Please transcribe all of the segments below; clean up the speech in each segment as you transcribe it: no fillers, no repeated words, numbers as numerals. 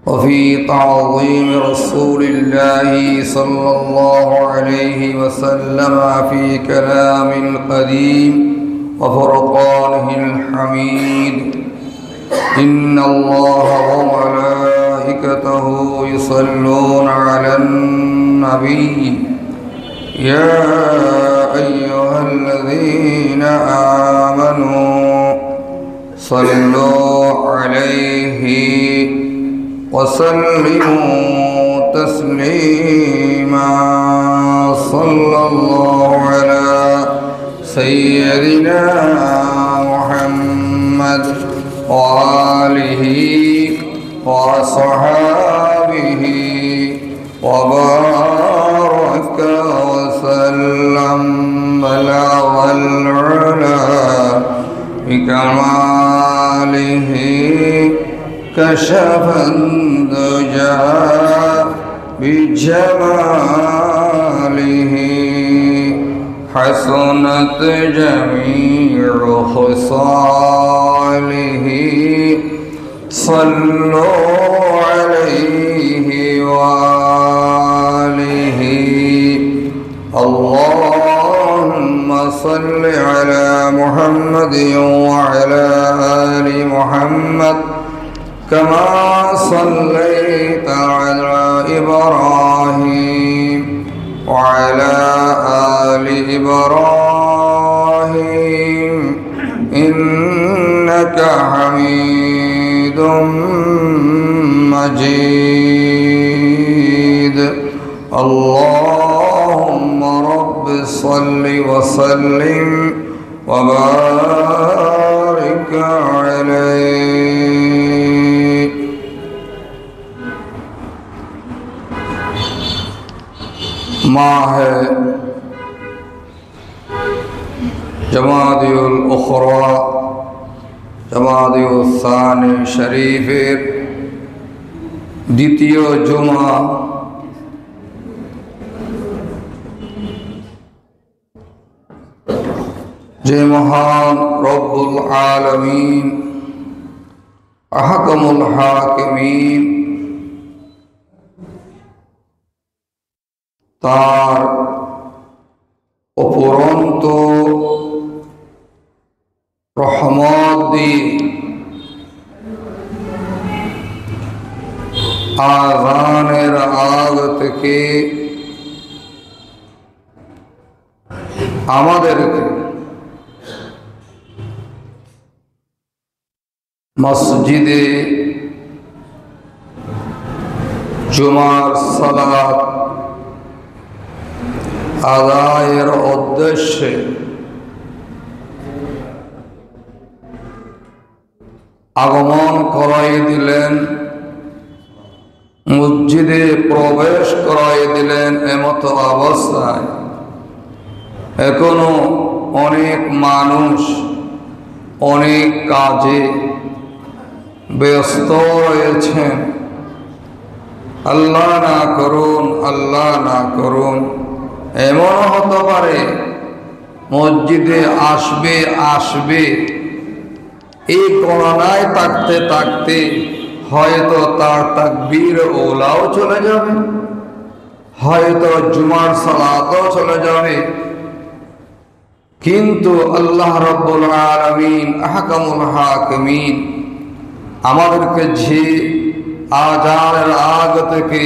وفي تعظيم رسول الله صلى الله عليه وسلم في كلام القديم وفرقانه الحميد. إن الله وملائكته يصلون على النبي يا أيها الذين آمنوا صلوا عليه وسلموا تسليما. صلى الله على سيدنا محمد وآله وصحابه وبارك وسلم. بلغ العلا بكماله كشف الدجى بجماله حسنت جميع خصاله. صلوا عليه وآله. اللهم صل على محمد وعلى آل محمد كما صليت على إبراهيم وعلى آل إبراهيم إنك حميد مجيد. اللهم رب صل وسلم وبارك عليه. माह जमादिउल उखरा जमादिउल सानी शरीफेर द्वितीय जुमा जे महान रब्बुल आलमीन अहकमुल हाकिमीन तार उपरंत रहमत दी आज़ानेर आग थेके आमादेरके मस्जिदे जुमार सालात आदायर उद्देश्य आगमन कराई दिलेन मस्जिदे प्रवेश कराई दिलेन एमत अवस्थाय एखोनो अनेक मानुष अनेक काजे व्यस्त रयेछेन। अल्लाह ना करुन अल्लाह ना करुन एमन हते पारे मस्जिदे आसबे आसबे এই গণনায় থাকতে থাকতে হয়তো তার তাকবীর ওলাও চলে যাবে, হয়তো জুমার সালাতও চলে যাবে, কিন্তু আল্লাহ রাব্বুল আলামিন আহকামুল হাকিমিন আমাদেরকে যে আযানের আগ থেকে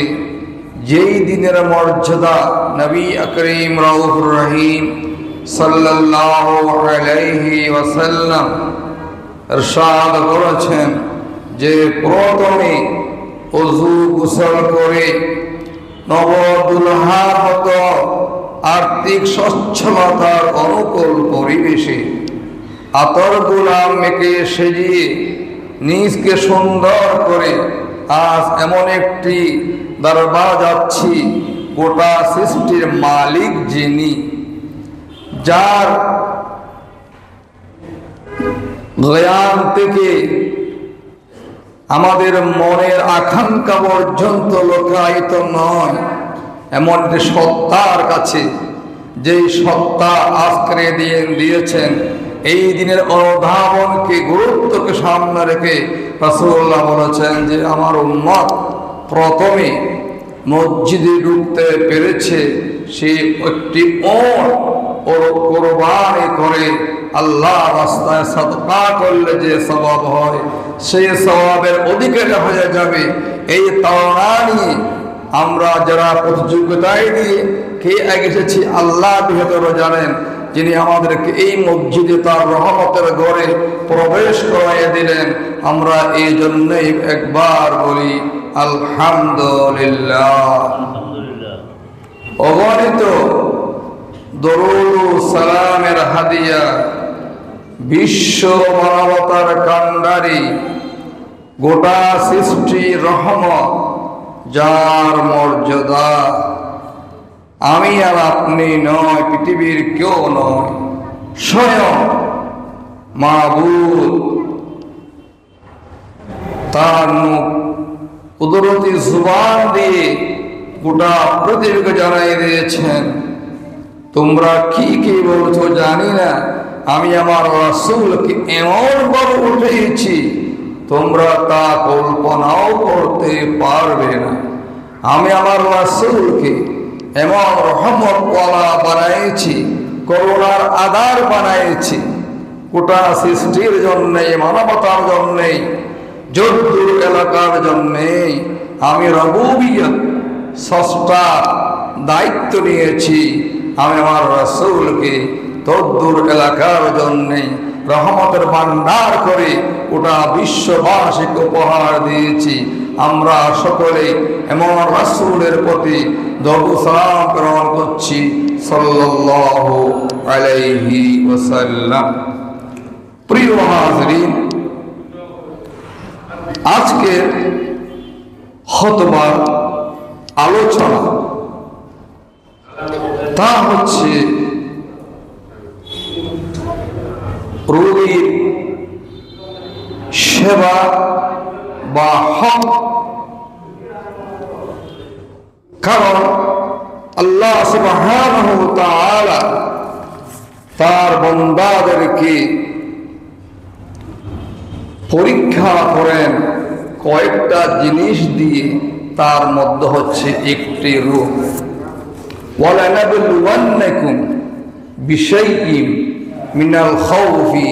যেই দিনের মর্যাদা নবী আকরীম রাউফুর রহিম সাল্লাল্লাহু আলাইহি ওয়াসাল্লাম इरशाद करेছেন যে প্রথমে ওযু গোসল করে নবদুলহার মতো আর্থিক সচ্ছলতার অনুকূল পরিবেশে আতর গোলাম মেখে সেজিয়ে নিজকে সুন্দর করে আজ এমন একটি দরবার যাচ্ছি গোটা সৃষ্টির মালিক যিনি, যার জ্ঞান থেকে আমাদের মনের আকাঙ্ক্ষা পর্যন্ত লোকায়িত নয় এমন একটি সত্তার কাছে, যেই সত্তা আজকে দিয়েছেন এই দিনের অনুধাবনকে, গুরুত্বকে সামনে রেখে রাসূলুল্লাহ বলেছেন যে আমার উম্মত প্রথমে মসজিদে ঢুকতে পেরেছে সে একটি ওট কোরবানি করে আল্লাহ রাস্তায় সাদকা করলে যে সওয়াব হয় সেই সওয়াবের অধিকারী হয়ে যাবে। এই তাওনা নিয়ে আমরা যারা প্রতিযোগিতায় দিয়ে কে আগে এসেছি আল্লাহ বেহতর জানেন, যিনি আমাদেরকে এই মসজিদে তার রহমতের ঘরে প্রবেশ করাইয়া দিলেন। আমরা এই জন্যই একবার বলি আলহামদুলিল্লাহ। অগণিত দরুদ সালামের হাদিয়া বিশ্ব মানবতার কান্ডারি গোটা সৃষ্টি রহমত, যার মর্যাদা আমি আর আপনি নয়, পৃথিবীর কেউ নয়, স্বয়ং মাবুদ তার কুদরতি জুবান দিয়ে গোটা পৃথিবীকে জানাই দিয়েছেন, তোমরা কি কি বলছো জানি না, আমি আমার রাসূলকে এমন ভাবে উঠিয়েছি তোমরা তা কল্পনাও করতে পারবে না। আমি আমার রাসূলকে এমন রহমতওয়ালা বানাইছি, করুণার আধার বানাইছি, গোটা সৃষ্টির জন্যে, মানবতার জন্যে, যদ্দূর এলাকার জন্যে আমি রবুবিয়ত স্রষ্টা দায়িত্ব নিয়েছি। আমি আমার রাসূলকে তদ্দূর এলাকার জন্যে রহমতের ভান্ডার করে গোটা বিশ্ববাসীকে উপহার দিয়েছি। আমরা সকলে এমন রাসূলের প্রতি দরুদ সালাম প্রেরণ করছি সাল্লাল্লাহু আলাইহি ওয়াসাল্লাম। প্রিয় হাজরিন, আজকের খুতবার আলোচনা তা হচ্ছে রোগীর সেবা বা হক। কারণ আল্লাহ সুবহানাহু ওয়া তাআলা তার বান্দাদেরকে পরীক্ষা করেন কয়েকটা জিনিস দিয়ে, তার মধ্যে হচ্ছে একটি রূপ। ওয়ালানাবলুওয়ান্নাকুম বিশাইইন মিনাল খাউফি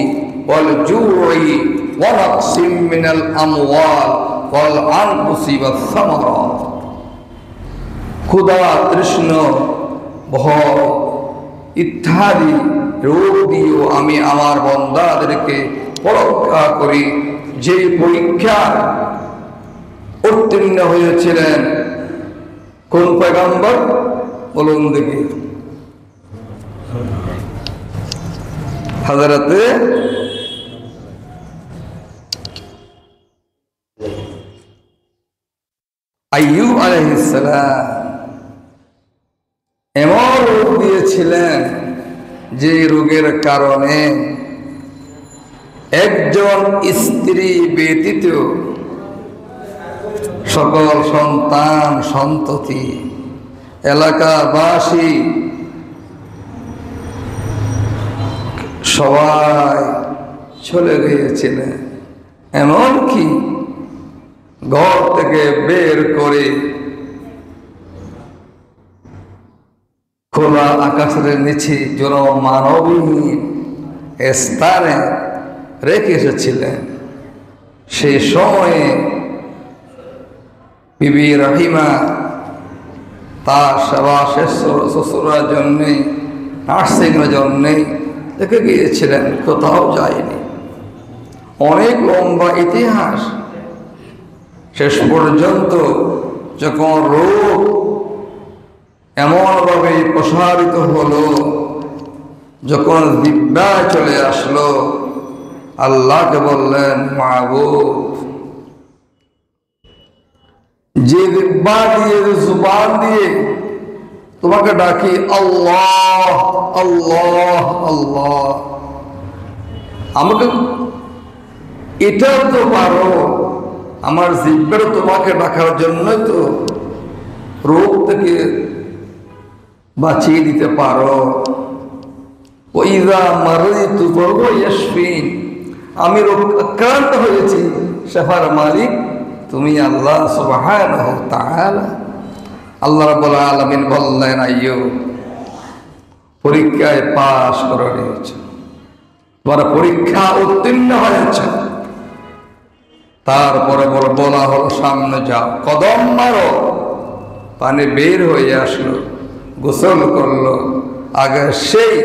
ওয়াল জু'i ওয়া নাকসিম মিনাল আমওয়াল ওয়াল আনফুসি ওয়াস সামারাত। ক্ষুধা, তৃষ্ণ, ভয় ইত্যাদি রোগ দিয়েও আমি আমার বান্দাদেরকে পরীক্ষা করি। যে পরীক্ষা উত্তীর্ণ হয়েছিলেন কোন পয়গম্বর বলুন দেখি? হযরতে আইয়ুব আলাইহিস সালাম। এমন রোগ দিয়েছিলেন যে রোগের কারণে একজন স্ত্রী ব্যতীত সকল সন্তান সন্ততি এলাকাবাসী সবাই চলে গিয়েছিলেন। এমনকি ঘর থেকে বের করে খোলা আকাশের নিচে জনমানবহীন স্থানে রেখে এসেছিলেন। সেই সময়ে বিবি রহিমা তার সেবা শ্বশুরের জন্যে, নার্সিংয়ের জন্যে রেখে গিয়েছিলেন, কোথাও যায়নি। অনেক লম্বা ইতিহাস। শেষ পর্যন্ত যখন রোগ এমনভাবে প্রসারিত হলো, যখন দিব্যা চলে আসলো, আল্লাহকে বললেন, মাবুদ, যে দিব্যা দিয়ে, জুবান দিয়ে তোমাকে ডাকি আল্লাহ আল্লাহ আল্লাহ, আমাকে এটাও তো পারো, আমার জিব্বার তোমাকে ডাকার জন্যই তো রোগ থেকে বাঁচিয়ে দিতে পারো। ওয়াইযা মারিতু ফাহুয়া ইয়াশফিন, আমি আক্রান্ত হয়েছি, শেফার মালিক তুমি আল্লাহ সুবহানাহু ওয়া তাআলা। আল্লাহ রাব্বুল আলামিন বললেন, আইয়ো পরীক্ষায় পাশ করে নিয়েছ, তোমরা পরীক্ষা উত্তীর্ণ হয়েছ। তারপরে বলা হলো সামনে যাও, কদম মারো। পানি বের হয়ে আসলো, গোসল করলো। আগে সেই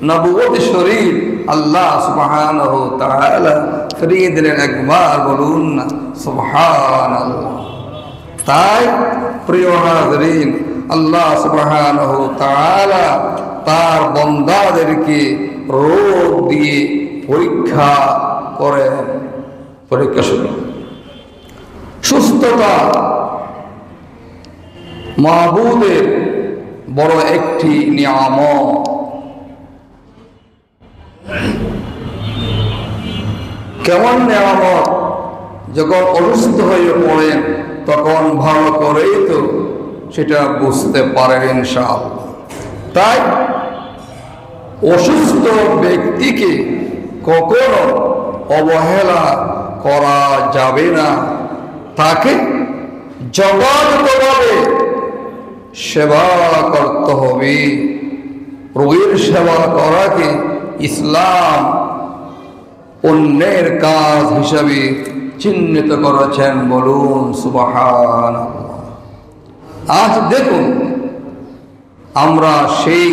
নবুয়তি শরীর আল্লাহ সুবহানাহু ওয়া তাআলা ফিরিয়ে দিলেন। একবার বলুন না সুবহানাল্লাহ। তাই প্রিয় হাজরিন, আল্লাহ সুবহানাহু ওয়া তাআলা তার বান্দাদেরকে রোগ দিয়ে পরীক্ষা করেন। পরীক্ষা শুরু। সুস্থতা মাবুদের বড় একটি নিয়ামত। কেমন নিয়ামত? যখন অসুস্থ হয়ে পড়েন তখন ভালো করেই তো সেটা বুঝতে পারেন ইনশাআল্লাহ। তাই অসুস্থ ব্যক্তিকে কখনো অবহেলা করা যাবে না, তাকে যথাযথভাবে সেবা করতে হবে। রোগীর সেবা করাকে ইসলাম অন্যের কাজ হিসাবে চিহ্নিত করেছেন। বলুন সুবহানাল্লাহ। আজ দেখুন আমরা সেই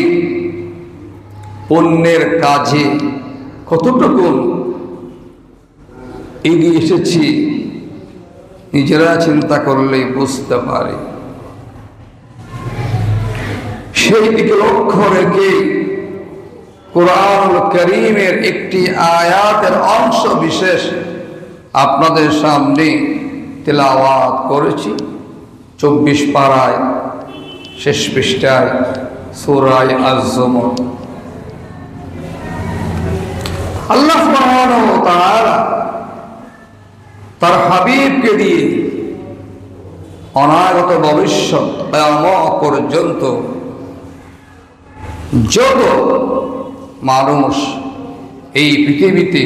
অন্যের কাজে কতটুকু এগিয়ে এসেছি, নিজেরা চিন্তা করলেই বুঝতে পারি। সেই দিকে লক্ষ্য রেখে কুরআনুল কারীমের একটি আয়াতের অংশ বিশেষ আপনাদের সামনে তেলাওয়াত করেছি। 24 পারায় শেষ পৃষ্ঠায় সূরা আজ-জুমার। আল্লাহ সুবহানাহু ওয়া তাআলা তার হাবিবকে দিয়ে অনাগত ভবিষ্যৎ কিয়ামত পর্যন্ত যত মানুষ এই পৃথিবীতে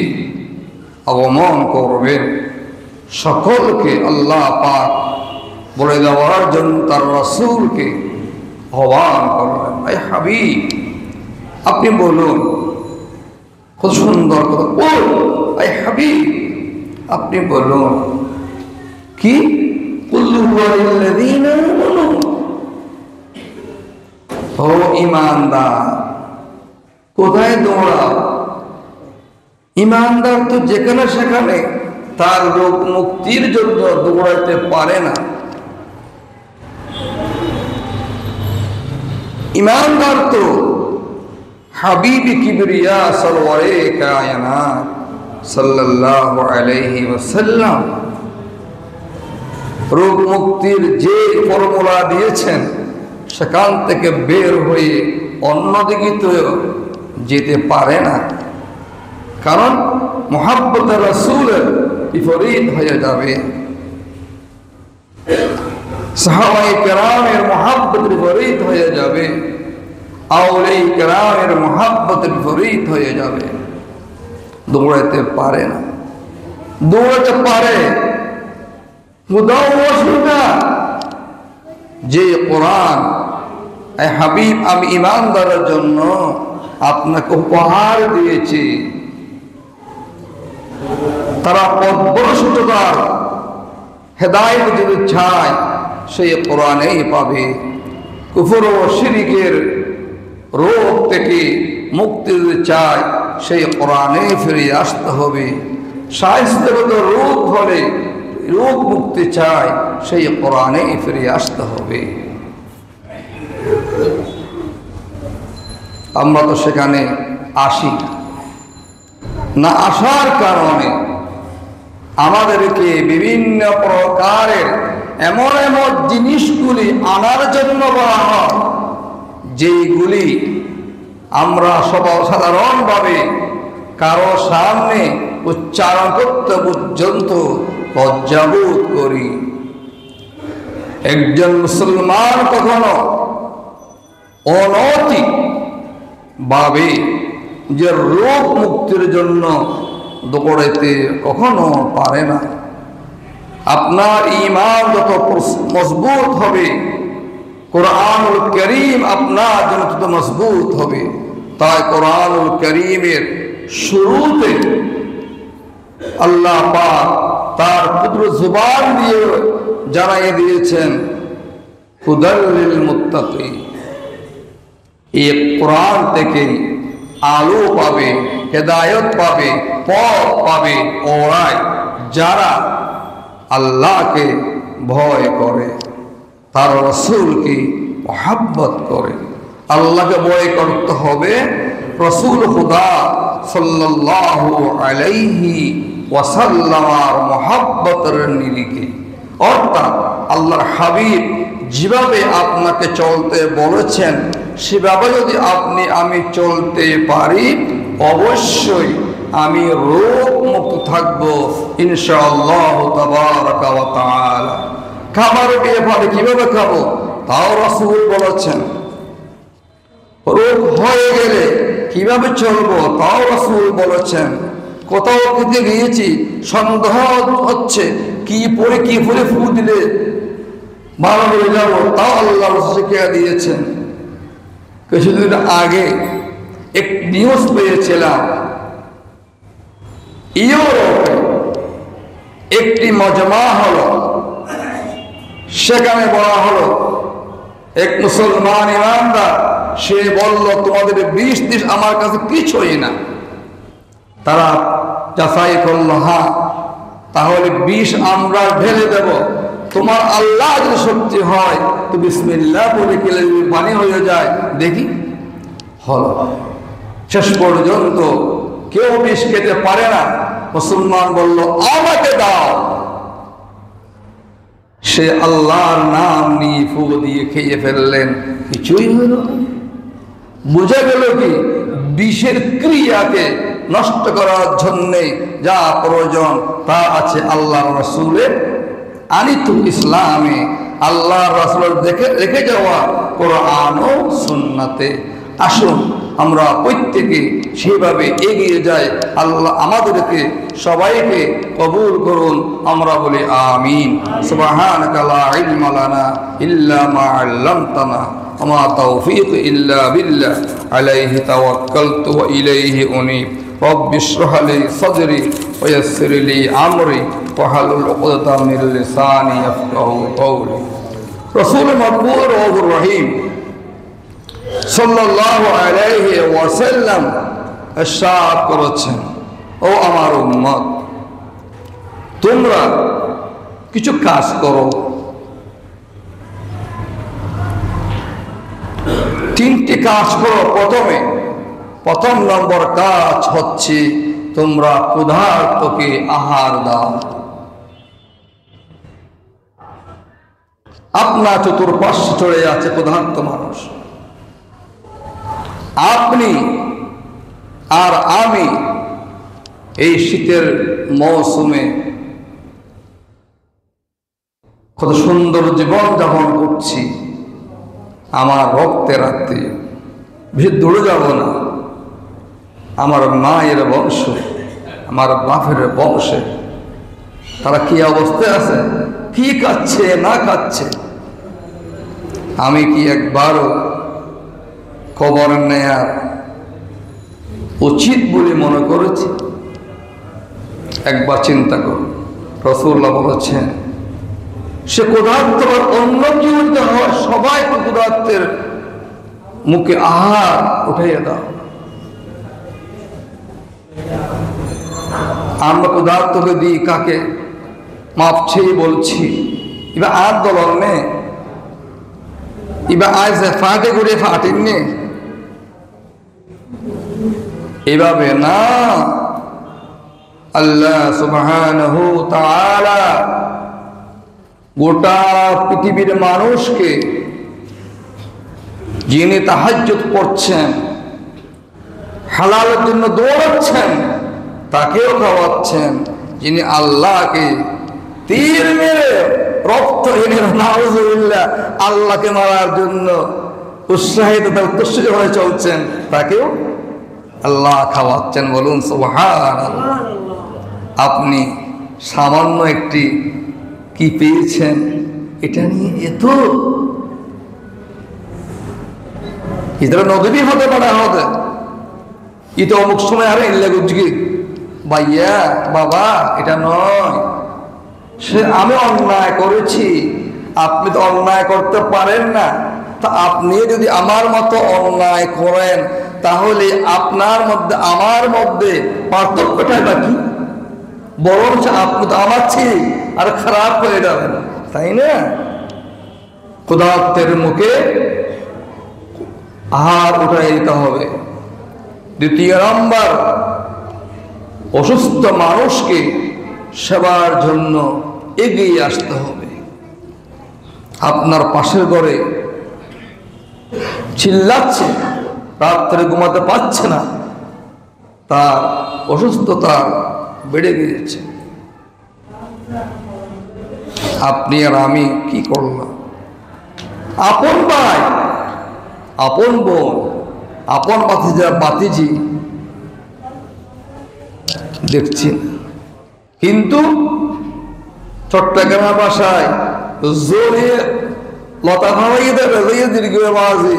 আগমন করবেন সকলকে আল্লাহ পাক বলে দেওয়ার জন্য তার রাসূলকে আহ্বান করলেন, আই হাবিব আপনি বলুন। কত সুন্দর কথা, বল আই হাবিব আপনি বলুন। কি? কুল হুয়াল্লাযীনা আমানু, ও ঈমানদার কোথায় দৌড়াও? ঈমানদার তো যেখানে সেখানে তার রোগ মুক্তির জন্য দৌড়াইতে পারে না। ঈমানদার তো হাবিবি কিবরিয়া সরওয়ারে কায়নাত সাল্লাল্লাহু আলাইহি ওয়াসাল্লাম রোগ মুক্তির যে ফর্মুলা দিয়েছেন সেখান থেকে বের হয়ে অন্যদিকে তো যেতে পারে না, কারণ মুহাব্বতে রাসূলের বিপরীত হয়ে যাবে। সাহাবায়ে কেরামের মুহাব্বতের বিপরীত হয়ে যাবে, আউলিয়ায়ে কেরামের মুহাব্বতের বিপরীত হয়ে যাবে। দৌড়াতে পারে না। দৌড়াতে পারে মুদাওয়াসুটা যে কোরআন, এই হাবিব আমি ঈমানদারের জন্য আপনাকে উপহার দিয়েছি, তারা পথভ্রষ্টতার হেদায়েত যদি চায় সেই কোরআনেই পাবে। কুফর ও শিরকের রোগ থেকে মুক্তি যদি চায় সেই কোরআনে ফিরে আসতে হবে। স্বাস্থ্যগত রোগ হলে রোগ মুক্তি চায় সেই কোরআনে ফিরে আসতে হবে। আমরা তো সেখানে আসি না, আসার কারণে আমাদেরকে বিভিন্ন প্রকারের এমন এমন জিনিসগুলি আনার জন্য বলা হয় যেগুলি আমরা সাধারণভাবে কারো সামনে উচ্চারণ করতে পর্যন্ত লজ্জাবোধ করি। একজন মুসলমান কখনো অনৈতিক ভাবে যে রোগ মুক্তির জন্য দৌড়াইতে কখনো পারে না। আপনার ঈমান যত মজবুত হবে, কোরআনুল কারীম আপনার জন্য তত মজবুত হবে। তাই কোরআনুল কারীমের শুরুতে আল্লাহ পাক তার পুত্র জুবান দিয়ে জানাই দিয়েছেন হুদাল লিল মুত্তাকিন। এই কোরআন থেকে আলো পাবে, হেদায়েত পাবে, পথ পাবে ওরাই যারা আল্লাহকে ভয় করে, তার রাসূলকে মহব্বত করে। আল্লাহকে ভয় করতে হবে রাসূল খুদা সাল্লাল্লাহু আলাইহি ওয়াসাল্লামের মহব্বতের নিরিখে। অর্থাৎ আল্লাহর হাবিব যেভাবে আপনাকে চলতে বলেছেন সেভাবে যদি আমি চলতে পারি, অবশ্যই আমি রোগ মুক্ত থাকবো ইনশাআল্লাহ তাবারাকা ওয়া তাআলা। খাবার ব্যাপারে কিভাবে খাবো তাও রাসূল বলেছেন। রোগ হয়ে গেলে কিভাবে চলবো তাও রাসূল বলেছেন। কোথাও খেতে গিয়েছি, সন্দেহ হচ্ছে কি ফুলে ফু দিলে ভালো হয়ে যাবো, তাও আল্লাহ রাসূল শিখিয়ে দিয়েছেন। কিছুদিন আগে এক নিউজ পেয়েছিলাম, ইউরোপে একটি মজমা হলো, সেখানে বলা হলো এক মুসলমান ইমানদার, সে বলল তোমাদের 20 দিন আমার কাছে কিছুই না। তারা যাচাই করলো, হ্যাঁ তাহলে 20 আমরা ঢেলে দেব, তোমার আল্লাহ যদি শক্তি হয় তো বিসমিল্লাহ বলে খেলে পানি হয়ে যায়, দেখি হলো। শেষ পর্যন্ত কেউ বিষ খেতে পারে না। মুসলমান বলল আমাকে দাও, সে আল্লাহর নাম নিয়ে ফু দিয়ে খেয়ে ফেললেন, কিছুই হইল না। বোঝা গেল কি বিষের ক্রিয়াকে নষ্ট করার জন্যে যা প্রয়োজন তা আছে আল্লাহ রাসূলের আনিত ইসলামে, আল্লাহ রাসূলের রেখে যাওয়া কোরআন ও সুন্নাতে। আসুন আমরা প্রত্যেকে সেভাবে এগিয়ে যাই। আল্লাহ আমাদেরকে সবাইকে কবুল করুন, আমরা বলি আমিন। সুবহানাকা লা ইলমা লানা ইল্লা মা আল্লামতানা ওয়া মা তাওফীক ইল্লা বিল্লাহ আলাইহি তাওয়াক্কালতু ওয়া ইলাইহি উনীব। রব্বি ইশরাহ লি সাদরি ওয়া ইয়াসসির লি আমরি ওয়াহলুল উকদাতাম মিন লিসানি ইয়াফকাহু কওলি। রাসূল মকবুল রউফুর রহিম সাল্লাল্লাহু আলাইহি ওয়াসাল্লাম ইরশাদ করেছেন, ও আমার উম্মত, তোমরা কিছু কাজ করো। 3টি কাজ করো। প্রথম নম্বর কাজ হচ্ছে তোমরা ক্ষুধার্তকে আহার দাও। আপনার চতুর্পার্শ্বে চলে আছে ক্ষুধার্ত মানুষ। আপনি আর আমি এই শীতের মৌসুমে কত সুন্দর জীবন যাপন করছি। আমার রক্তের আত্মীয়, বেশি দূরে যাব না, আমার মায়ের বংশ, আমার বাপের বংশে তারা কি অবস্থায় আছে, কি খাচ্ছে না খাচ্ছে, আমি কি একবারও খবর নেয়ার উচিত বলে মনে করেছি? একবার চিন্তা করুন। রাসূলুল্লাহ বলেছেন, সে ক্ষুধার্ত অন্য কি হইতে হয়, সবাই ক্ষুধার্তের মুখে আহার উঠাইয়া দাও। আমরা ক্ষুধার্তকে দিই কাকে? মাপছেই বলছি, এবার আর দলন নে, এবার আজ ফাটে ঘুরে ফাটেন নে, এভাবে না। আল্লাহ সুবহানাহু তাআলা গোটা পৃথিবীর মানুষকে, যিনি তাহাজ্জুদ পড়ছেন, হালালের জন্য দৌড়াচ্ছেন, তাকেও খাওয়াচ্ছেন। যিনি আল্লাহকে তীর মেরে রক্তহীনের নাউযুবিল্লাহ আল্লাহকে মারার জন্য উৎসাহিত উৎসাহিত হয়ে চলছেন, তাকেও আল্লাহ খাওয়াচ্ছেন, বলুন সুবহানাল্লাহ। আপনি সামান্য একটি কি পেয়েছেন, এটা নিয়ে এটা নদী হতে পারে আমাদের। এটা অমুক সময় আরে এলে বুঝকি ভাইয়া বাবা, এটা নয়। সে আমি অন্যায় করেছি, আপনি তো অন্যায় করতে পারেন না, তা আপনি যদি আমার মতো অন্যায় করেন তাহলে আপনার মধ্যে আমার মধ্যে পার্থক্যটা কি? বরঞ্চ আপনি তো আমার চেয়ে আর খারাপ হয়ে যাবেন, তাই না? ক্ষুধার্তের মুখে আহার উঠাই দিতে হবে। দ্বিতীয় নম্বর, অসুস্থ মানুষকে সেবার জন্য এগিয়ে আসতে হবে। আপনার পাশের ঘরে চিল্লাচ্ছে, রাত্রে ঘুমাতে পারছে না, তার অসুস্থতা বেড়ে গিয়েছে, আপনি আর আমি কি করলাম? আপন ভাই, আপন বোন, আপন বাতিজি দেখছি, কিন্তু চট্টগ্রাম ভাষায় জোরে লতা খাওয়াই দেবে দীর্ঘ মাঝে,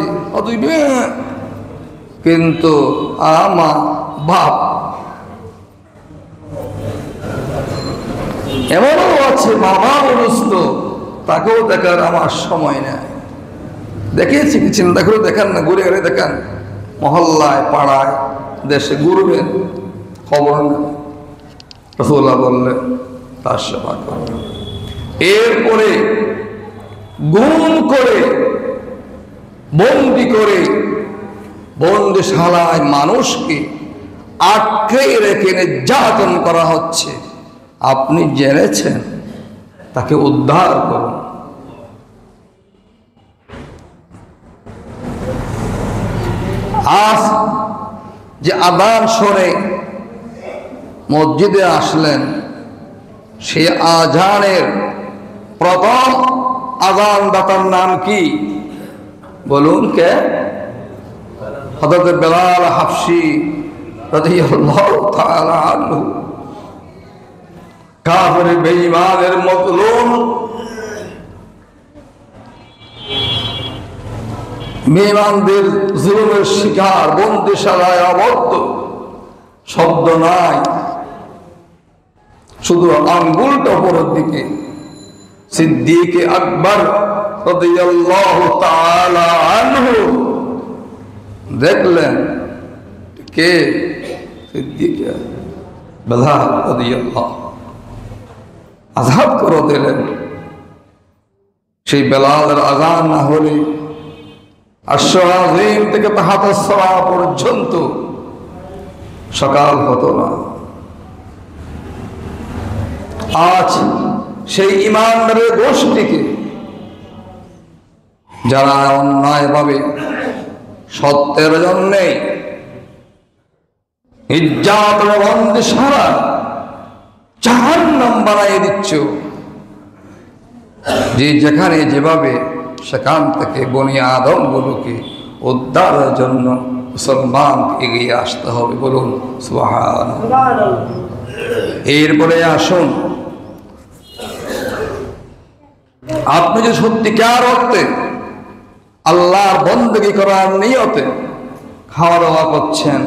কিন্তু আমা বাপ এমনও আছে বাবা অসুস্থ, তাকেও দেখার আমার সময় নেই। দেখিয়েছি কি চিন্তা করে দেখান না, ঘুরে ঘুরে দেখান, মহল্লায় পাড়ায় দেশে ঘুরবেন, খবর নেই। রাসূলুল্লাহ বললেন তার সেবা করবেন। এরপরে গুম করে বন্দি করে বন্দিশালায় মানুষকে আটকে রেখে নির্যাতন করা হচ্ছে, আপনি জেনেছেন, তাকে উদ্ধার করুন। আজ যে আযান শুনে মসজিদে আসলেন, সেই আযানের প্রথম আযানদাতার নাম কি বলুন? কে? হযরত বেলাল হাবশী রাদিয়াল্লাহু তাআলা আনহু। কাফির বেঈমানের মজলুম, বেঈমানদের জুলুমের শিকার, বন্দিশালায় আবদ্ধ, শব্দ নাই, শুধু আঙ্গুলটা উপরের দিকে। সিদ্দিক আকবর রাদিয়াল্লাহু তাআলা আনহু দেখলেন, কে? সিদ্দিক বেলাল রাদিয়াল্লাহু, আযাব করে দিলেন। সেই বেলালের আযান না হলে আরশুল আযীম থেকে তাহাতুস সালাহ পর্যন্ত সকাল হতো না। আজ সেই ঈমানদারের গোষ্ঠীকে যারা অন্যায়ভাবে সত্যের জন্যে নির্যাতন বন্দিশালা জাহান্নাম বানাইয়ে দিচ্ছ, যে যেখানে যেভাবে সেখান থেকে বনি আদম গুলোকে উদ্ধারের জন্য মুসলমান এগিয়ে আসতে হবে, বলুন সুবহানাল্লাহ। এরপরে আসুন, আপনি যে সত্যিকার অর্থে আল্লাহর বন্দেগী করার নিয়তে খাওয়া দাওয়া করছেন,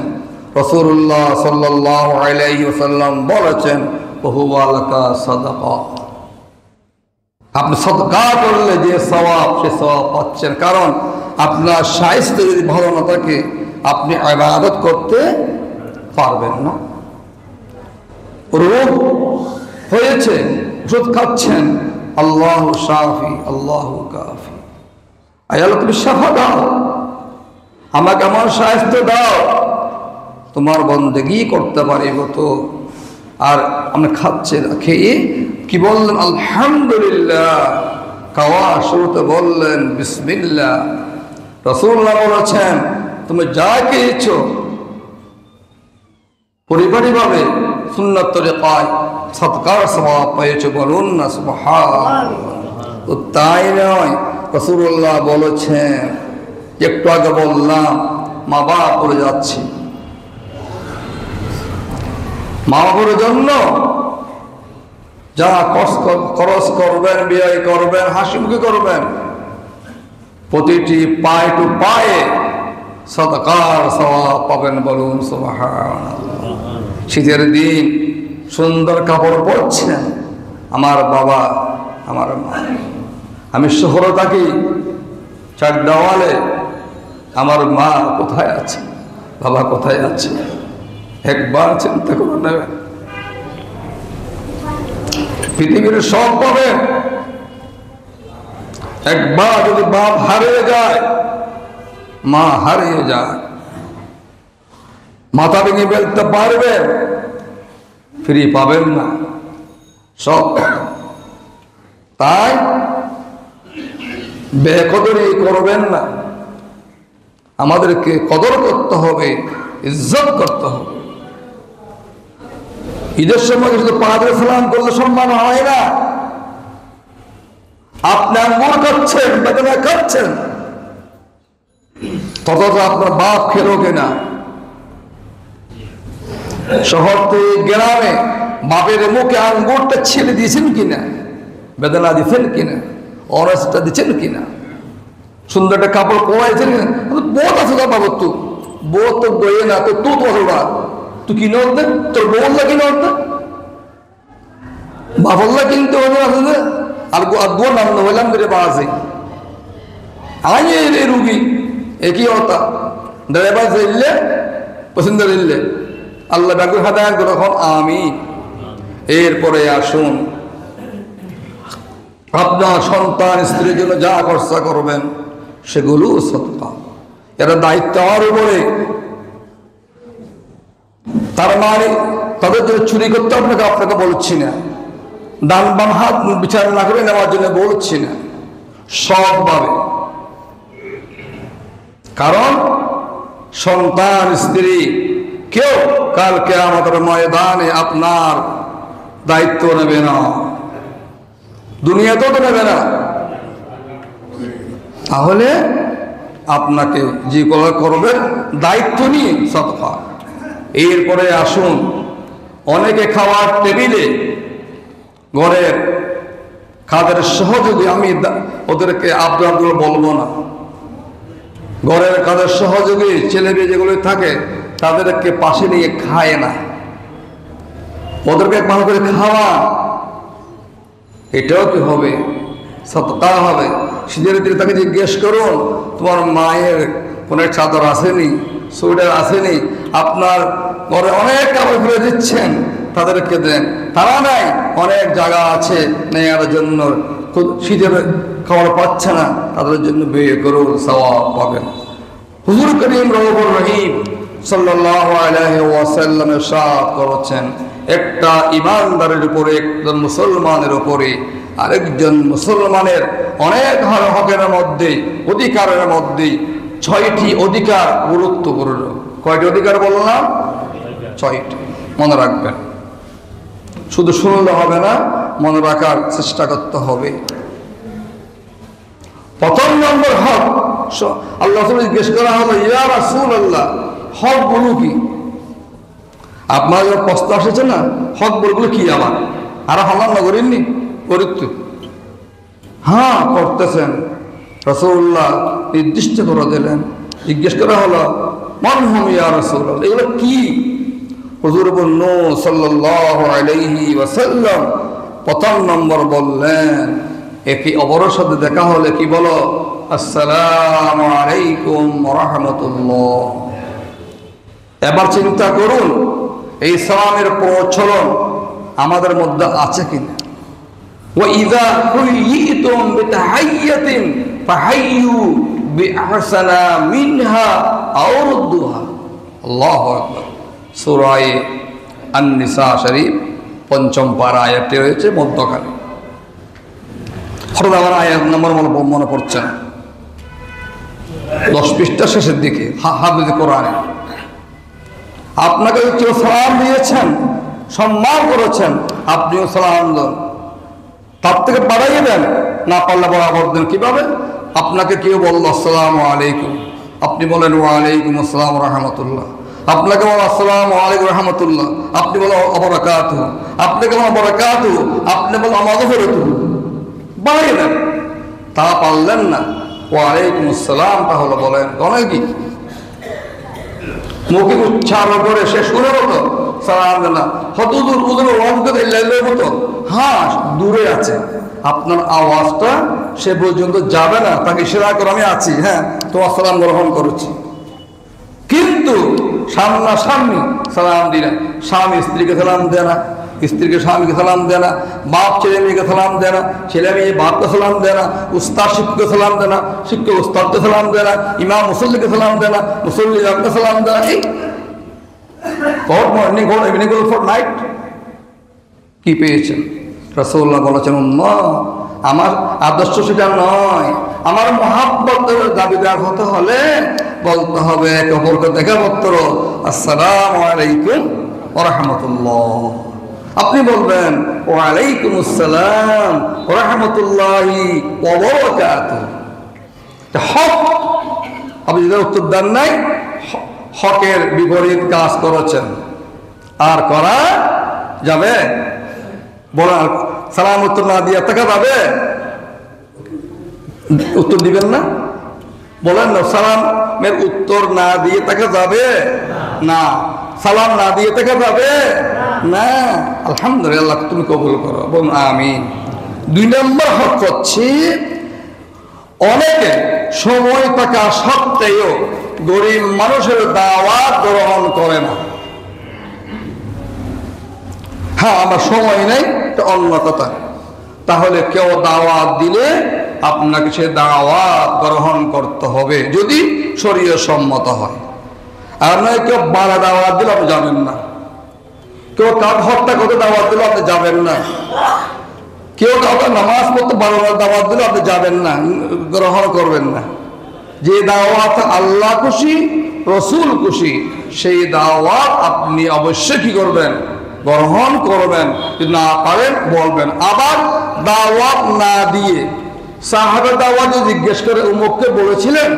রাসূলুল্লাহ সাল্লাল্লাহু আলাইহি ওয়াসাল্লাম বলেছেন, হুয়া লাকা সাদাকা, আপনি সাদকা করলে যে সওয়াব, সে সওয়াব পাচ্ছেন। কারণ আপনার স্বাস্থ্য যদি ভালো না থাকে, আপনি ইবাদত করতে পারবেন না। রোগ হয়েছে, ওষুধ খাচ্ছেন, আল্লাহু শাফি আল্লাহু কাফি, আল্লাহ তুমি শাফা দাও, আমাকে আমার স্বাস্থ্য দাও, তোমার বন্দেগী করতে পারিব তো। আর আমরা খাচ্ছেন, খেয়ে কি বললেন? আলহামদুলিল্লাহ। খাওয়া শুরুতে বললেন বিসমিল্লাহ। রাসূলুল্লাহ বলেছেন, তুমি যা খেয়েছো পরিপাটিভাবে সুন্নাত তরিকায় সদকার সওয়াব পেয়েছো, বলুন না সুবহানাল্লাহ। তো তাই নয়, রাসূলুল্লাহ বলেছেন, একটু আগে বললাম মা বাপ পড়ে যাচ্ছি, মা বাবার জন্য যা খরচ করবেন, ব্যয় করবেন, হাসিমুখী করবেন, প্রতিটি পায়ে টু পায়ে সাদাকার সওয়াব পাবেন। বলুন সুবহানাল্লাহ। শীতের দিন সুন্দর কাপড় পরছেন, আমার বাবা, আমার মা। আমি শহরে থাকি, চার দেওয়ালে, আমার মা কোথায় আছে, বাবা কোথায় আছে, একবার চিন্তা করে নেবেন। পৃথিবীর সব পাবেন, একবার যদি বাপ হারিয়ে যায়, মা হারিয়ে যায়, মাথা ভেঙে ফেলতে পারবেন, ফিরে পাবেন না, সব। তাই বেকদরি করবেন না, আমাদেরকে কদর করতে হবে, ইজ্জত করতে হবে। ঈদের সময় শুধু পা ধরে সালাম করলে সম্মান হয় না। আপনি আঙ্গুর খাচ্ছেন, বেদনা খাচ্ছেন, তত আপনার বাপ খেলো কিনা। শহর থেকে গ্রামে বাপের মুখে আঙ্গুরটা ছেড়ে দিয়েছেন কিনা, বেদনা দিচ্ছেন কিনা, অরসটা দিচ্ছেন কিনা, সুন্দর একটা কাপড় পরাইছেন কিনা। বহুত আছে তোর বাবু, তু বউ তো বইয়ে না, তো তু তো তুই কিনে উঠতে, তোর বউল্লা কিনে উঠতে, বাবল্লা কিনতে হলে আসলে আর আদুয়া নাম হইলাম করে বাজে আই রে রুগী একই হতা ড্রাইভার চাইলে পছন্দ দিলে আল্লাহ ডাকুর হাদায়াত যখন আমিন। এরপরে আসুন, আপনার সন্তান স্ত্রীর জন্য যা খরচা করবেন সেগুলো সদকা, এরা দায়িত্ব আমার উপরে। তার মানে তাদের জন্য চুরি করতে আপনাকে বলছি না, ডান বাম হাত বিচার না করে নেওয়ার জন্য বলছি না, সবভাবে। কারণ সন্তান স্ত্রী কেউ কালকে আমাদের ময়দানে আপনার দায়িত্ব নেবে না, দুনিয়াতেও তো নেবে না। তাহলে আপনাকে যে কলা করবেন দায়িত্ব নিয়ে সদকা। এরপরে আসুন, অনেকে খাওয়ার টেবিলে ঘরের খাদের সহযোগী, আমি ওদেরকে আব্দুল বলবো না, ঘরের কাদের সহযোগী ছেলে মেয়ে যেগুলো থাকে তাদেরকে পাশে নিয়ে খায় না, ওদেরকে ভালো করে খাওয়া, এটাও কি হবে? সদকা হবে। শীতের দিকে তাকে জিজ্ঞেস করুন, তোমার মায়ের কোনো চাদর আসেনি, সোয়েটার আসেনি, আপনার ঘরে অনেক কাপড় ফেলে দিচ্ছেন, তাদেরকে দেন। তারা নাই, অনেক জায়গা আছে নেয়ার জন্য, শীতের খাবার পাচ্ছে না, তাদের জন্য ব্যয় করুন, সওয়াব পাবেন। হুজুর করিম রউফুর রহিম সাল্লাল্লাহু আলাইহি ওয়াসাল্লাম ইরশাদ করেছেন, একটা ইমানদারের উপরে, একজন মুসলমানের উপরে আরেকজন মুসলমানের অনেক হকের মধ্যে, অধিকারের মধ্যে 6টি অধিকার গুরুত্বপূর্ণ। কয়টি অধিকার বললাম? 6টি। মনে রাখবেন, শুধু শুনলে হবে না, মনে রাখার চেষ্টা করতে হবে। প্রথম নম্বর হক, আল্লাহ জিজ্ঞেস করা হলো, ইয়া রাসূলুল্লাহ, হক গুলো কি? আপনার যখন প্রশ্ন আসেছে না, হক বলগুলো কি আমার, আর হালাল না করেননি? করিত, হ্যাঁ করতেছেন। রাসূলুল্লাহ নির্দিষ্ট করে দিলেন। জিজ্ঞেস করা হলো, মান হুম ইয়া রাসূলুল্লাহ, এগুলো কি? হুজুর সাল্লাল্লাহু আলাইহি ওয়াসাল্লাম প্রথম নম্বর বললেন, একে অপরের সাথে দেখা হলে কি বলো? আসসালামু আলাইকুম ওয়া রাহমাতুল্লাহ। এবার চিন্তা করুন, এই সালামের প্রচলন আমাদের মধ্যে আছে কিনা? ওয়া ইযা হুয়িতুম বিতাহিয়াতিন ফাহাইয়ু বিআহসানা মিনহা আও রুদ্দুহা। আল্লাহু আকবার। সূরা আন-নিসা শরীফ ৫ম পারা আয়াতটি রয়েছে মধ্যখানে। হঠাৎ আমার আয়াত নম্বর মনে পড়ছে না, 10 পৃষ্ঠা শেষের দিকে, হাফেজ কোরআনে। আপনাকে কেউ সালাম দিয়েছেন, সম্মান করেছেন, আপনিও সালাম দেন, তার থেকে বাড়াইয়ে দেন, না পারলে বরাবর দেন। কিভাবে? আপনাকে কেউ বলল আসসালামু আলাইকুম, আপনি বলেন ওয়া আলাইকুম আসসালাম রাহমাতুল্লাহ। আপনাকে বলো আসসালামু আলাইকুম রহমতুল্লাহ, আপনি বলো অবরাকাতুহু, আপনাকে বলো অবরাকাতুহু, আপনি বলো মাগফিরাতুহু। বাড়িয়ে দেন। তা পারলেন না, ওয়ালাইকুম আসসালাম তাহলে বলেন, অনেক কি মুখে উচ্চারণ করে সে শুনে মতো সালাম দেন না। হত দূর উদূর মতো, হ্যাঁ দূরে আছে, আপনার আওয়াজটা সে পর্যন্ত যাবে না, তাকে ইশারা করে আমি আছি, হ্যাঁ তোমার সালাম গ্রহণ করেছি। কিন্তু সামনাসামনি সালাম দিলেন, স্বামী স্ত্রীকে সালাম দেয় না, স্ত্রীকে স্বামীকে সালাম দেয় না, বাপ ছেলে মেয়েকে সালাম দেয় না, ছেলে মেয়ে বাপকে সালাম দেয় না, উস্তাদ শিক্ষককে সালাম দেয় না, শিক্ষক উস্তাদকে সালাম দেয় না, ইমাম মুসল্লিকে সালাম দেয় না, মুসল্লি ইমামকে সালাম দেয় না। Good morning, good evening, good night. কি পেয়েছেন? রাসূলুল্লাহ বলেছেন, আমার আদর্শ সেটা নয়। আমার মহাব্বতের দাবিদার হতে হলে বলতে হবে একে অপরকে দেখা মাত্র আসসালামু আলাইকুম ওয়া রাহমাতুল্লাহ। আপনি বলবেন ওয়ালাইকুম আসসালাম ওয়া রাহমাতুল্লাহি ওয়া বারাকাতুহু। হক, আপনি যদি উত্তর দেন নাই, হকের বিপরীত কাজ করেছেন। আর করা যাবে? বলার সালাম উত্তর না দিয়ে থাকা যাবে? উত্তর দিবেন না? বলেন না, সালামের উত্তর না দিয়ে থাকা যাবে না? সালাম না দিয়ে থাকা যাবে না? আলহামদুলিল্লাহ, তুমি কবুল করো, বলুন আমিন। 2 নম্বর হক হচ্ছে, অনেকে সময় থাকা সত্ত্বেও গরিব মানুষের দাওয়াত গ্রহণ করে না। হ্যাঁ আমার সময় নেই, এটা অন্য কথা। তাহলে কেউ দাওয়াত দিলে আপনাকে সে দাওয়াত গ্রহণ করতে হবে, যদি শরীয়ত সম্মত হয়। আর নয় কেউ বাড়া দাওয়াত দিলে আপনি যাবেন না, কেউ কাউকে হত্যা করতে দাওয়াত দিলে আপনি যাবেন না, কেউ কাউকে নামাজ পড়তে বারবার দাওয়াত দিলে আপনি যাবেন না, গ্রহণ করবেন না। যে দাওয়াত আল্লাহ খুশি, রসুল খুশি, সেই দাওয়াত আপনি অবশ্যই কি করবেন? গ্রহণ করবেন। যদি না পারেন বলবেন। আবার দাওয়াত না দিয়ে সাহাবা দাওয়াত জিজ্ঞেস করে উমুককে বলেছিলেন,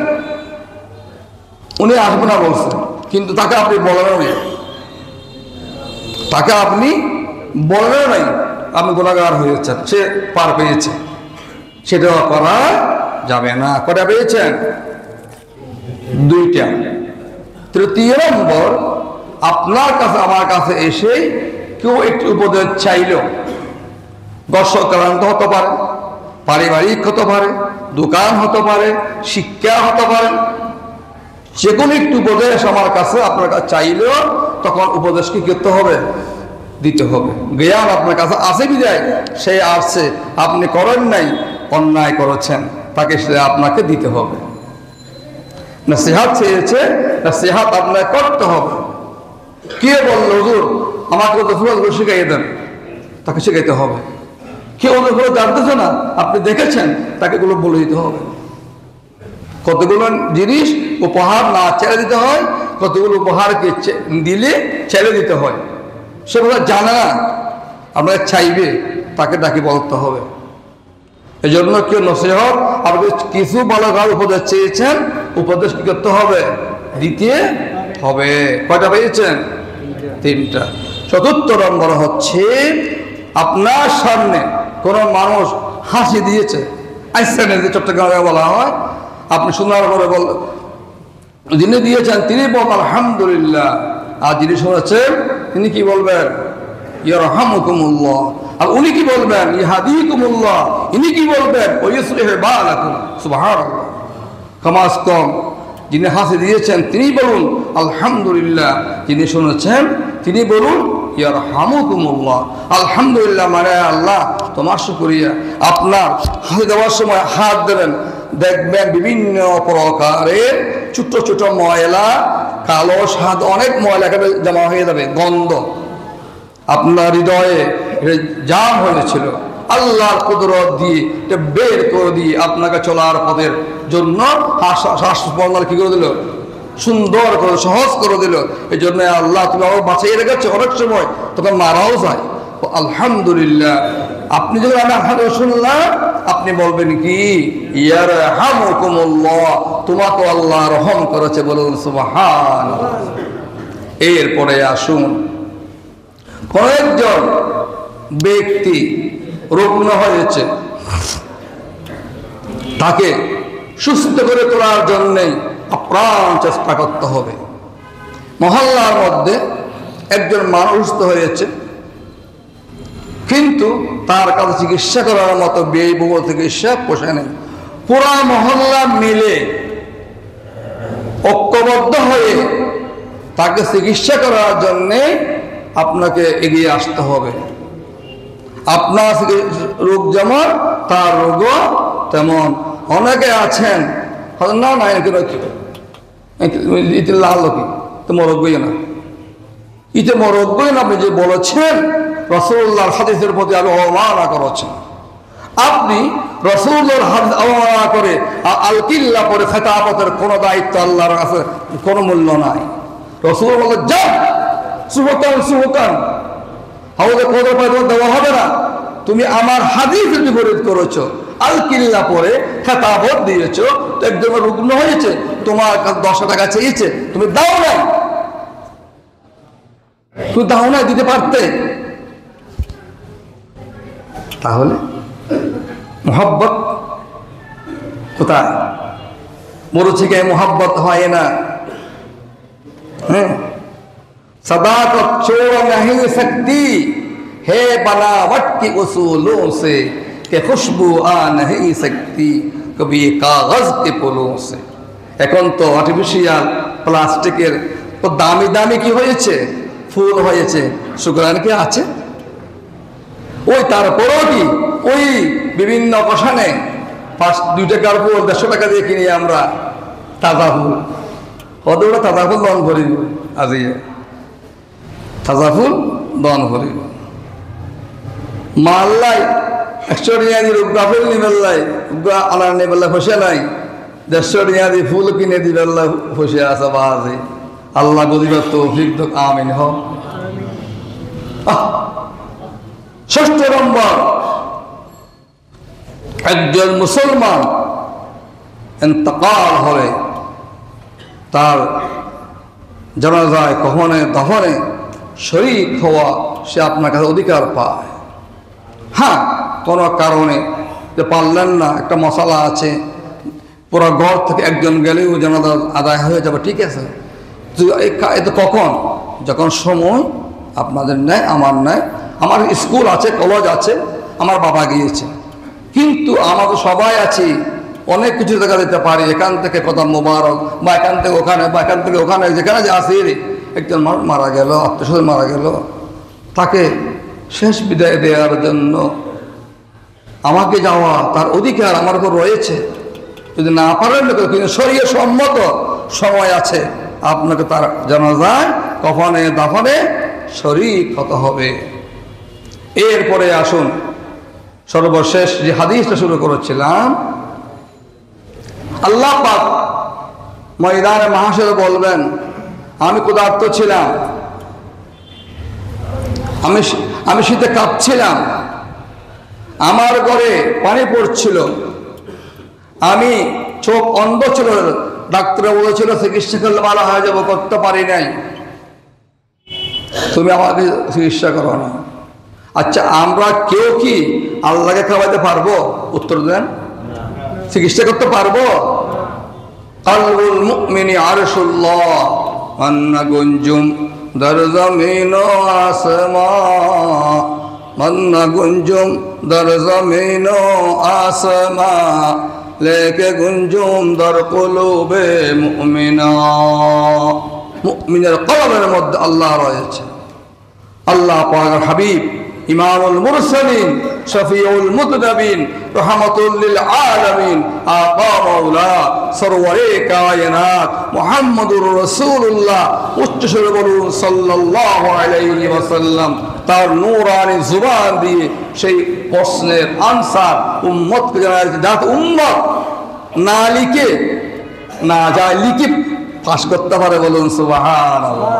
উনি আসবে না বলছেন, কিন্তু তাকে আপনি বলেন নাই, তাকে আপনি বলেন নাই, আপনি গুনাহগার হয়েছেন, সে পার পেয়েছে, সেটাও করা যাবে না। কটা পেয়েছেন? 2টা। তৃতীয় নম্বর, আপনার কাছে আমার কাছে এসে কেউ একটি উপদেশ চাইল, বর্ষক্রান্ত হতে পারে, পারিবারিক হতে পারে, দোকান হতে পারে, শিক্ষা হতে পারে, যে কোনো একটু উপদেশ আমার কাছে আপনার কাছে চাইলেও তখন উপদেশ কি করতে হবে? দিতে হবে। জ্ঞান আপনার কাছে আছে বিদায় সে আসছে, আপনি করেন নাই, অন্যায় করেছেন, তাকে সে আপনাকে দিতে হবে। নসিহত চেয়েছে, নসিহত আপনাকে করতে হবে। কে বলল হুজুর আমাকে ওযু শিখাইয়ে দেন, তাকে শিখাইতে হবে। কেউ ওযু জানতেছে না, আপনি দেখেছেন, তাকে এগুলো বলে দিতে হবে। কতগুলো জিনিস উপহার না ছেড়ে দিতে হয়, কতগুলো উপহারকে দিলে ছেড়ে দিতে হয়, সেগুলো জানে না, আপনাকে চাইবে, তাকে ডাকি বলতে হবে। এই জন্য কেউ নসিহত আপনি কিছু ভালো ভালো উপদেশ চেয়েছেন, উপদেশ কি করতে হবে? দিতে হবে। কয়টা পেয়েছেন? 3টা। চতুর্থ নম্বর হচ্ছে, আপনার সামনে কোনো মানুষ হাসি দিয়েছে, আইসেন যে চট্টগ্রামে বলা হয়, আপনি শোনার পরে যিনি দিয়েছেন তিনি বলেন আলহামদুলিল্লাহ, আর যিনি শুনেছেন তিনি কি বলবেন? ইয়ারহামুকুমুল্লাহ। আর উনি কি বলবেন? ইয়াহদিকুমুল্লাহ। ইনি কি বলবেন? ওয়াইয়ুসলিহু বালাকুম। সুবহানাল্লাহ। কমাস কম যিনি হাসি দিয়েছেন তিনি বলুন আলহামদুলিল্লাহ, যিনি শুনেছেন তিনি বলুন ইয়ারহামুকুমুল্লাহ। আলহামদুলিল্লাহ মানে আল্লাহ তোমার শুকরিয়া। আপনার হাসি দেওয়ার সময় হাত দেবেন, দেখবেন বিভিন্ন প্রকারের ছোট ছোট ময়লা, কালো স্বাদ, অনেক ময়লা এখানে জমা হয়ে যাবে, গন্ধ আপনার হৃদয়ে জাম হয়েছিল, আল্লাহর কুদরত দিয়ে এটা বের করে দিয়ে আপনাকে চলার পথের জন্য শ্বাস প্রশ্বাস কি করে দিল? সুন্দর করে সহজ করে দিল। এই জন্য আল্লাহ তুমি আবার বাঁচিয়ে রেখেছে। অনেক সময় তখন মারাও যায়। আলহামদুলিল্লাহ। আপনি যখন আমি আলহামদুলিল্লাহ শুনলাম, আপনি বলবেন কি? ইয়ারহামুকুমুল্লাহ, তোমাকে আল্লাহ রহম করেছে, বলুন সুবহানাল্লাহ। এরপরে আসুন, কয়েকজন ব্যক্তি রুগ্ন হয়েছে, তাকে সুস্থ করে তোলার জন্যে আপ্রাণ চেষ্টা করতে হবে। মহল্লার মধ্যে একজন মানুষ সুস্থ হয়েছে, কিন্তু তার কাছে চিকিৎসা করার মতো ব্যয়বহুল চিকিৎসা পোষায় নেই। পুরা মহল্লা মিলে ঐক্যবদ্ধ হয়ে তাকে চিকিৎসা করার জন্যে আপনাকে এগিয়ে আসতে হবে। আপনার রোগ যেমন তার রোগও তেমন। অনেকে আছেন না না ইতে লাল কি তো মরগ্যই না, ইতে মরগ্যই না। আপনি যে বলেছেন রাসূলুল্লাহর হাদিসের প্রতি আপনি অবমাননা করেছেন। আপনি রাসূলুল্লাহর হাদিস অবমাননা করে আল কিল্লা করে খেতাবতের কোনো দায়িত্ব আল্লাহর কাছে কোনো মূল্য নাই। রাসূল বলে যাও সুবকান হাউদে কোদর পায়দা দেওয়া হবে না। তুমি আমার হাদিসের বিপরীত করেছো, আল কিল্লা পরে খেতাবত দিয়েছো, তো একজন রুগ্ন হয়েছে, তোমার কাছে 10 টাকা চেয়েছে, তুমি দাও নাই, তুমি দাও নাই, দিতে পারতে। তাহলে মোহাব্বত কোথায়? মরুচিকে মোহাব্বত হয় না। सदाकत छोड़ नहीं सकती है बनावट की उसूलों से कि खुशबू आ नहीं सकती कभी कागज के पुलों से। এখন তো আর্টিফিশিয়াল প্লাস্টিকের দামি দামি কি হয়েছে, ফুল হয়েছে, সুগ্রাণ কি আছে? ওই তারপরেও কি ওই বিভিন্ন অকেশনে 2 টাকার ফুল 150 টাকা দিয়ে কিনি আমরা তাজা ফুল। ওদের তাজা ফুল দান করি, আজিয়ে তাজা ফুল দান করি। মাল্লাই 100 টাকা দিয়ে গাফেল নিবেল্লাই আনার নিবেল্লা ফসে নাই, 150 টাকা দিয়ে ফুল কিনে দিবেল্লা ফসে আসা বাজে। আল্লাহ গদিবার তৌফিক দাও, আমিন। হ 6 নম্বর, একজন মুসলমান ইন্তেকাল হবে, তার জানাজায় কফনে দফনে শরীক হওয়া সে আপনার কাছে অধিকার পায়। হ্যাঁ, কোনো কারণে যে পারলেন না, একটা মশালা আছে, পুরো ঘর থেকে একজন গেলেও জানাজা আদায় হয়ে যাবে, ঠিক আছে। এতে কখন? যখন সময় আপনাদের নেয়, আমার নেয়। আমার স্কুল আছে, কলেজ আছে, আমার বাবা গিয়েছে, কিন্তু আমাদের সবাই আছি, অনেক কিছু দেখা দিতে পারি। এখান থেকে কদম মোবারক, বা এখান থেকে ওখানে, বা এখান থেকে ওখানে, যেখানে যে আসি একজন মানুষ মারা গেল, আত্মীয় মারা গেল, তাকে শেষ বিদায় দেওয়ার জন্য আমাকে যাওয়া তার অধিকার আমার উপর রয়েছে। যদি না পারেন, কিন্তু শরীরে সম্মত সময় আছে, আপনাকে তার জানাজায় কফনে দাফনে শরীক হতে হবে। এরপরে আসুন, সর্বশেষ যে হাদিসটা শুরু করেছিলাম, আল্লাহ পাক ময়দানে মাহশরে বলবেন, আমি ক্ষুধার্ত ছিলাম, আমি শীতে কাঁপছিলাম, আমার ঘরে পানি পড়ছিল, আমি চোখ অন্ধ ছিল, ডাক্তার বলেছিল চিকিৎসা করলে ভালো হয়ে যাবো, করতে পারি নাই, তুমি আমাকে চিকিৎসা করো না। আচ্ছা, আমরা কেউ কি আল্লাহকে খাওয়াইতে পারবো? উত্তর দেন, চিকিৎসা করতে পারবো? কলবুল মুমিনি আরশুল্লাহ মান্না গুঞ্জুম দর জমিন ও আসমান, মান্না গুঞ্জুম দর জমিন ও আসমান, লেকে গুঞ্জুম দর কুলুবে মুমিনা। মুমিনের কলবের মধ্যে আল্লাহ রয়েছে। আল্লাহ পাকের হাবিব ইমামুল মুরসালিন শফিউল মুযনিবিন রাহমাতুল লিল আলামিন আকা মাওলা সরওয়ারে কায়নাত মুহাম্মদুর রাসূলুল্লাহ, উচ্চস্বরে বলুন সাল্লাল্লাহু আলাইহি ওয়াসাল্লাম, তার নূরানি জুবান দিয়ে সেই প্রশ্নের আনসার উম্মতকে জানায়। যাতে উম্মত না লিখে না যায়, লিখে পাশ করতে পারে, বলুন সুবহানাল্লাহ।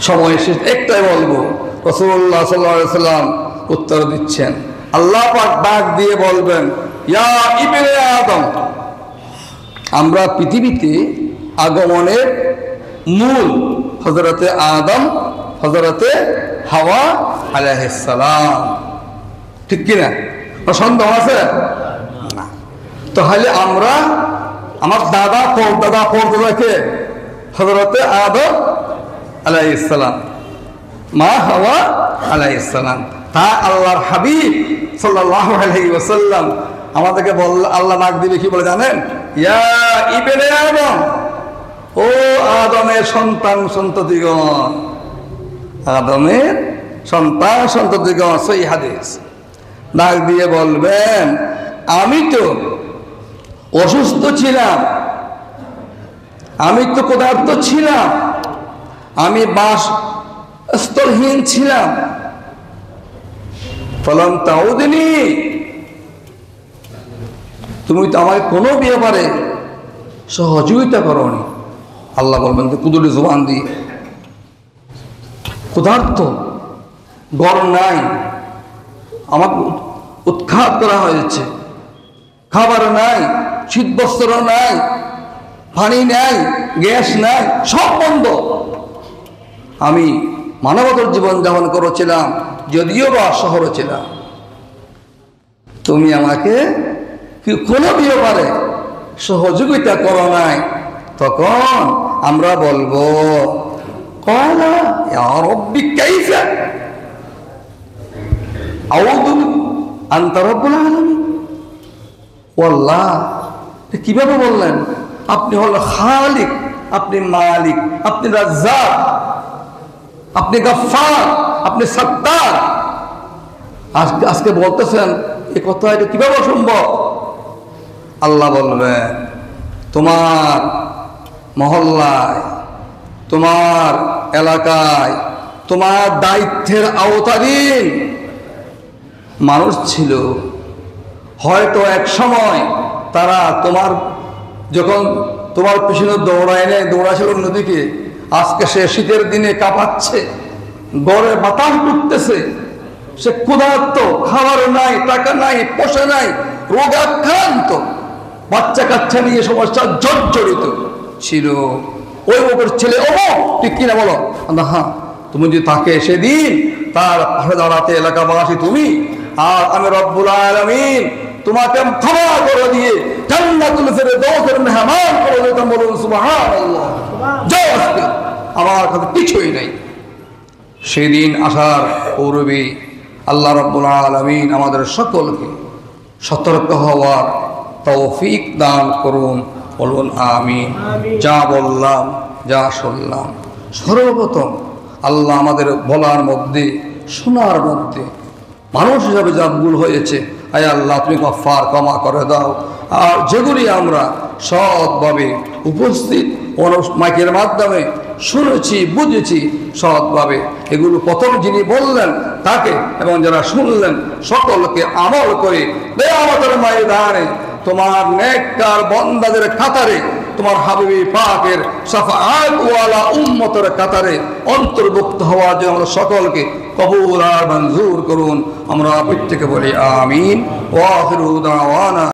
সময় শেষ, একটাই বলবো, রাসূলুল্লাহ সাল্লাল্লাহু আলাইহি ওয়াসাল্লাম উত্তর দিচ্ছেন। আল্লাহ পাক ডাক দিয়ে বলবেন, ইয়া ইবনে আদম, আমরা পৃথিবীতে আগমনের মূল হযরতে আদম, হযরতে হাওয়া আলাইহিস সালাম। ঠিক কি না? সন্দেহ আছে না? তাহলে আমরা আমার দাদা পরদাদাকে হযরতে আদম আলাইহিস সালাম, মা হাওয়া আলাইহিস সালাম, তা আল্লাহর হাবিব সাল্লাল্লাহু আলাইহি ওয়াসাল্লাম আমাদেরকে বলল, আল্লাহ ডাক দিবে কি বলে জানেন? ইয়া ইবনে আদম, ও আদমের সন্তান সন্ততিগণ, আদমের সন্তান সন্ততিগণ। সহিহ হাদিস। ডাক দিয়ে বলবেন, আমি তো অসুস্থ ছিলাম, আমি তো ক্ষুধার্ত ছিলাম, আমি বাসস্থলহীন ছিলাম, ফলম তাউদিনী, তুমি তো আমাকে কোনো ব্যাপারে সহযোগিতা করনি। আল্লাহ বলবেন তো কুদুরি জবান দিয়ে, ক্ষুধার্ত, ঘর নাই, আমাকে উৎখাত করা হয়েছে, খাবার নাই, শীতবস্ত্র নাই, পানি নাই, গ্যাস নাই, সব বন্ধ। আমি মানবতার জীবন যাপন করেছিলাম, যদিও বা শহরে ছিলাম। তুমি আমাকে কোনো ব্যাপারে সহযোগিতা করো নাই। তখন আমরা বলবো, ক্বালা ইয়া রাব্বি কাইফা আউযু আনতা রাব্বুল আলামিন। আল্লাহ, কিভাবে বললেন? আপনি হলো খালিক, আপনি মালিক, আপনি রাজ্জাক, আপনি গফফার, আপনি সত্তার। আজকে বলতেছেন এ কথা, এটা কিভাবে সম্ভব? আল্লাহ বলবেন, তোমার মহল্লায়, তোমার এলাকায়, তোমার দায়িত্বের আওতাধীন মানুষ ছিল। হয়তো এক সময় তারা যখন তোমার পিছনে দৌড়াছিল অন্যদিকে, আজকে সে শীতের দিনে কাঁপাচ্ছে, গড়ে বাতাস ঢুকতেছে, সে ক্ষুধার্ত, খাবার নাই, টাকা নাই, পয়সা নাই, রোগাক্রান্ত, বাচ্চা কাচ্চা নিয়ে সমস্যা জর্জরিত ছিল। ওই ওপর ছেলে ঠিক কিনা বলো? হ্যাঁ, তুমি যদি তাকে সেদিন তার পাশে দাঁড়াতে এলাকাবাসী তুমি, আর আমি রব্বুল আলামিন তোমাকে ক্ষমা করে দিয়ে জান্নাতুল ফেরদাউসের মেহমান করে দিতাম। বলুন সুবহানাল্লাহ। আমার কাছে কিছুই নেই। সেদিন আসার পূর্বে আল্লাহ রব্বুল আলামিন আমাদের সকলকে সতর্ক হওয়ার তৌফিক দান করুন। বলুন আমিন। যা বললাম, যা শুনলাম, সর্বপ্রথম আল্লাহ আমাদের বলার মধ্যে, শোনার মধ্যে মানুষ হিসাবে যা ভুল হয়েছে, আয় আল্লাহ তুমি গফফার, ক্ষমা করে দাও। আর যেগুলি আমরা সৎভাবে উপস্থিত মাইকের মাধ্যমে শুনেছি, বুঝেছি সৎভাবে, এগুলো প্রথম যিনি বললেন তাকে এবং যারা শুনলেন সকলকে আমল করে কিয়ামতের ময়দানে তোমার নেককার বান্দাদের কাতারে, তোমার হাবিবি পাকের শাফাআত ওয়ালা উম্মতের কাতারে অন্তর্ভুক্ত হওয়ার জন্য আমাদের সকলকে কবুল আর মঞ্জুর করুন। আমরা প্রত্যেকে বলি আমিন। ওয়া আখিরু দাওয়ানা।